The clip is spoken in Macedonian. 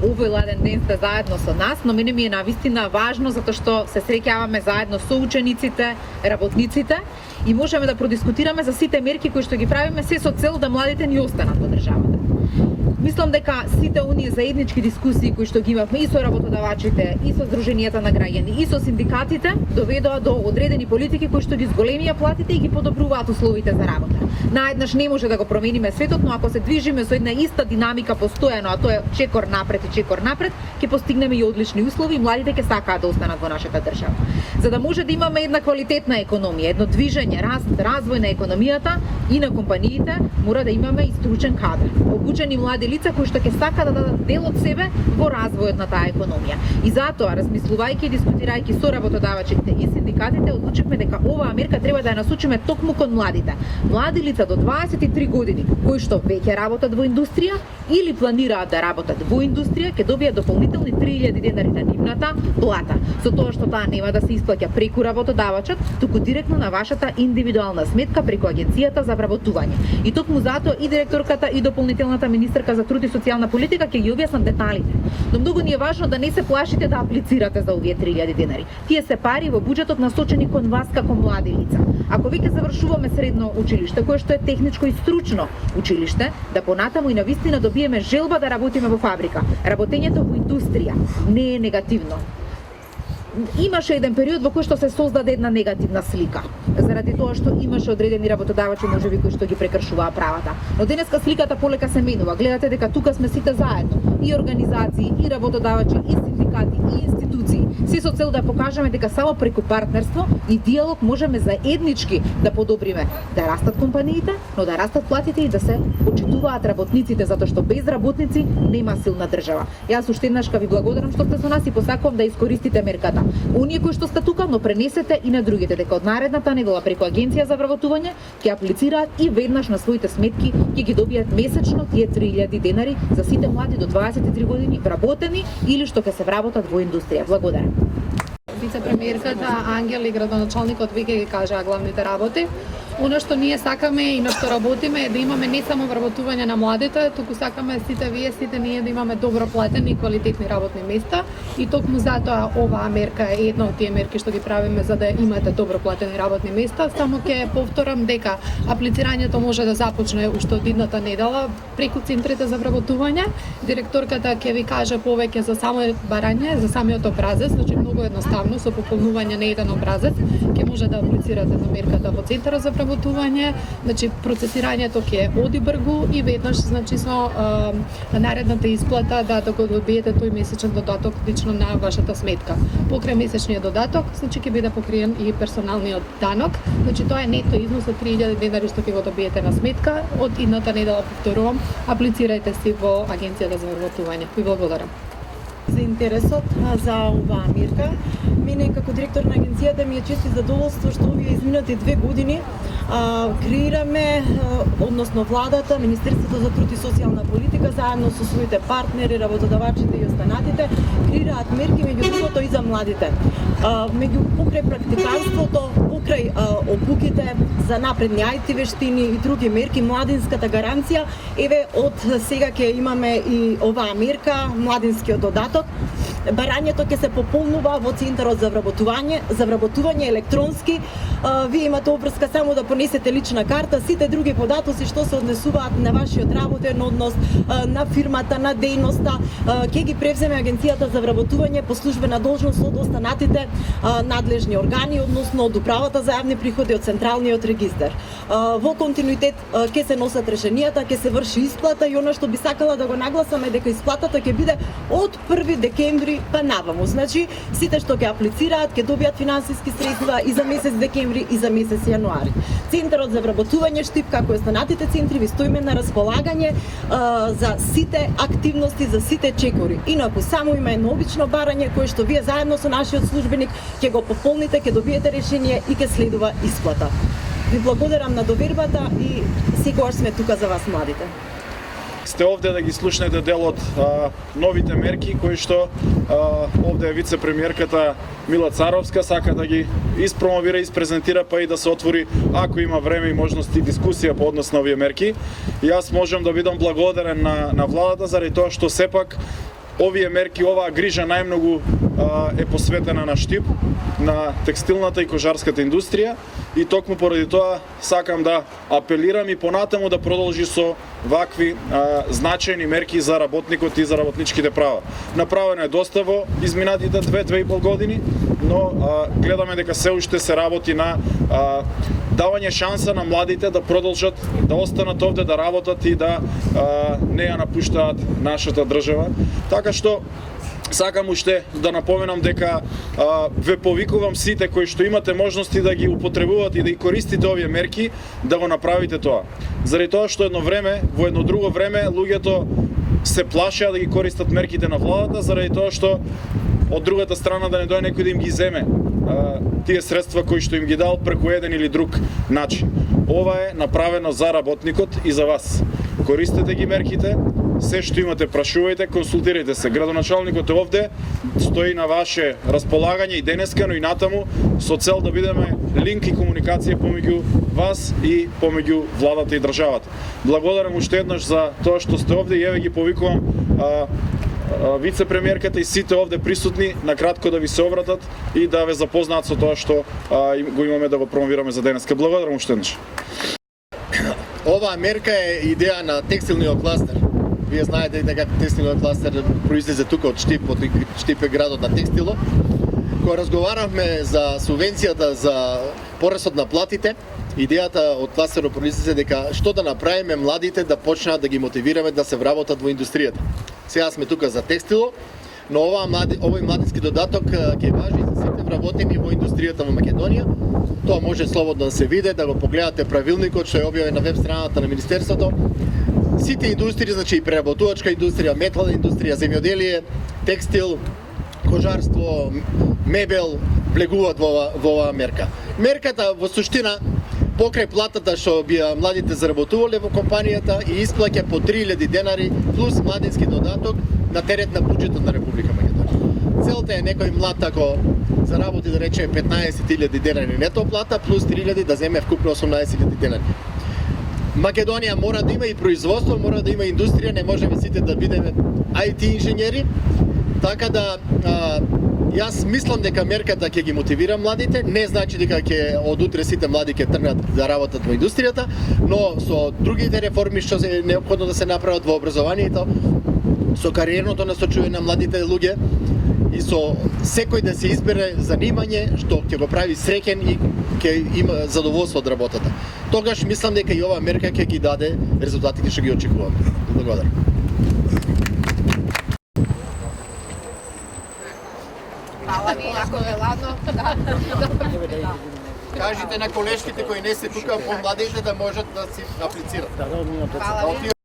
овој ладен ден сте заедно со нас, но мене ми е навистина важно затоа што се среќаваме заедно со учениците, работниците и можеме да продискутираме за сите мерки кои што ги правиме се со цел да младите ни останат во државата. Мислам дека сите оние заеднички дискусии кои што ги имавме и со работодавачите, и со здруженијата на граѓани, и со синдикатите, доведоа до одредени политики кои што ги зголемија платите и ги подобруваат условите за работа. Наеднаш не може да го промениме светот, но ако се движиме со една иста динамика постојано, а тоа е чекор напред и чекор напред, ќе постигнеме и одлични услови и младите ќе сакаат да останат во нашата држава. За да може да имаме една квалитетна економија, едно движење, развој на економијата и на компаниите, мора да имаме и стручен кадар, обучени млади лица кои што ќе сака да дадат дел од себе во развојот на таа економија. И затоа, размислувајќи и дискутирајќи со работодавачите и синдикатите, одлучивме дека оваа мерка треба да ја насочиме токму кон младите. Млади лица до 23 години кои што веќе работат во индустрија или планираат да работат во индустрија, ќе добијат дополнителни 3000 денари на нивната плата. Со тоа што таа нема да се исплаќа преку работодавачот, туку директно на вашата индивидуална сметка преку агенцијата за вработување. И токму затоа и директорката и дополнителната министерка за труд и социјална политика ќе ги објаснат деталите. Но многу ни е важно да не се плашите да аплицирате за овие 3000 денари. Тие се пари во буџетот насочени кон вас како млади лица. Ако веќе завршуваме средно училиште, кое што е техничко и стручно училиште, да понатаму и навистина добиеме желба да работиме во фабрика. Работењето во индустрија не е негативно. Имаше еден период во кој што се создаде една негативна слика, заради тоа што имаше одредени работодавачи можеби кои што ги прекршуваа правата. Но денеска сликата полека се менува. Гледате дека тука сме сите заедно, и организации, и работодавачи, и синдикати, и институции, се со цел да покажеме дека само преку партнерство и диалог можеме заеднички да подобриме да растат компаниите, но да растат платите и да се почитуваат работниците, затоа што без работници нема силна држава. Јас уште еднаш ви благодарам што сте со нас и посакувам да искористите мерката. Оние кои што сте тука, но пренесете и на другите дека од наредната недела преку агенција за вработување ќе аплицираат и веднаш на своите сметки ќе ги добијат месечно тие 3000 денари за сите млади до 23 години вработени или што ќе се вработат во индустрија. Благодарам. Вице-премиерката Ангел и градоначалникот веќе ги кажаа главните работи. Оно што ние сакаме и на што работиме е да имаме не само вработување на младите, туку сакаме сите вие, сите ние да имаме добро платени и квалитетни работни места и токму затоа оваа мерка е една од тие мерки што ги правиме за да имате добро платени работни места. Само ќе повторам дека аплицирањето може да започне уште од идната недела преку центрите за вработување. Директорката ќе ви каже повеќе за само барање, за самиот образец, значи многу едноставно со пополнување на еден образец ќе може да аплицирате за мерката во центарот за вработување, значи процесирањето ќе оди бргу и веднаш значи со наредната исплата да го добиете тој месечен додаток лично на вашата сметка. Покрај месечниот додаток, значи ќе биде покриен и персоналниот данок, значи тоа е нето износ од 3000 денари што ќе го добиете на сметка. Од идната недела повторувам, аплицирајте си во агенцијата за вработување. Ви благодарам за интересот за оваа мерка. Мене како директор на агенцијата ми е чест и задоволство што овие изминати 2 години креираме, односно владата, Министерството за труд и социјална политика, заедно со своите партнери, работодавачите и останатите, креираат мерки меѓу другото и за младите. Меѓу покрај практиканството, покрај обуките за напредни IT вештини и други мерки, младинската гаранција, еве од сега ќе имаме и оваа мерка, младинскиот додаток. Барањето ќе се пополнува во центарот за вработување електронски. Вие имате обврска само да понесете лична карта, сите други податоци што се однесуваат на вашиот работен однос, на фирмата, на дејноста, ќе ги превземе агенцијата за вработување по службена должност од останатите надлежни органи, односно од управата за јавни приходи, од централниот регистар. Во континуитет ќе се носат решенијата, ќе се врши исплата и она што би сакала да го нагласаме дека исплатата ќе биде од 1 декември па наваму. Значи сите што ќе аплицираат ќе добијат финансиски средства и за месец декември и за месец јануари. Центарот за вработување Штип, како и останатите центри, ви стоиме на располагање за сите активности, за сите чекори. Инаку само има едно обично барање кое што вие заедно со нашиот службеник ќе го пополните, ќе добиете решение и ќе следува исплата. Ви благодарам на довербата и секогаш сме тука за вас младите. Сте овде да ги слушнете дел од новите мерки кои што овде е вице-премиерката Мила Царовска сака да ги испромовира, испрезентира, па и да се отвори, ако има време и можности, дискусија по однос на овие мерки. И јас можам да бидам благодарен на владата заради тоа што сепак овие мерки, оваа грижа најмногу е посветена на Штип, на текстилната и кожарската индустрија и токму поради тоа сакам да апелирам и понатаму да продолжи со вакви значајни мерки за работникот и за работничките права. Направено е доста во изминатите 2-2,5 години, но гледаме дека се уште се работи на давање шанса на младите да продолжат да останат овде да работат и да не ја напуштаат нашата држава. Така што сакам уште да напоменам дека ве повикувам сите кои што имате можности да ги употребувате и да ги користите овие мерки, да го направите тоа. Заради тоа што едно време, во едно друго време, луѓето се плашеа да ги користат мерките на владата, заради тоа што од другата страна да не дојде некој да им ги земе тие средства кои што им ги дал преку еден или друг начин. Ова е направено за работникот и за вас. Користете ги мерките, се што имате прашувајте, консултирајте се. Градоначалникот е овде, стои на ваше располагање и денеска, но и натаму со цел да бидеме линк и комуникација помеѓу вас и помеѓу владата и државата. Благодарам уште еднаш за тоа што сте овде и еве ги повикувам вице-премиерката и сите овде присутни на кратко да ви се обратат и да ве запознаат со тоа што го имаме да го промовираме за денеска. Благодарам уште еднаш. Оваа мерка е идеја на текстилниот кластер. Вие знаете дека текстилниот кластер произлезе тука од Штип, од Штип е градот на текстилот. Кога разговаравме за субвенцијата за порасот на платите, идејата од кластерот произлезе дека што да направиме младите да почнат да ги мотивираме да се вработат во индустријата. Сега сме тука за текстило, но овој младински додаток ќе важи за сите вработени во индустријата во Македонија. Тоа може слободно да се види, да го погледате правилникот што е објавен на веб страната на Министерството. Сите индустрии, значи и преработувачка индустрија, метална индустрија, земјоделие, текстил, кожарство, мебел, влегуваат во оваа мерка. Мерката во суштина покрај платата што би младите заработувале во компанијата и исплаќа по 3000 денари плюс младински додаток на терет на буџетот на Република Македонија. Целта е некој млад ако заработи да речеме 15.000 денари нето плата плюс 3000 да земе вкупно 18.000 денари. Македонија мора да има и производство, мора да има индустрија, не можеме сите да бидеме IT инженери. Така да јас мислам дека мерката ќе ги мотивира младите, не значи дека ќе од утре сите млади ќе тргнат да работат во индустријата, но со другите реформи што е неопходно да се направат во образованието, со кариерното насочување на младите луѓе и со секој да се избере занимање што ќе го прави среќен и ќе има задоволство од работата. Тогаш мислам дека и оваа мерка ќе ги даде резултатите што ги очекуваме. Благодарам. Фала ви, ако е ладно. Кажите на колешките кои не се тука, помладите да можат да си аплицират. Фала ви.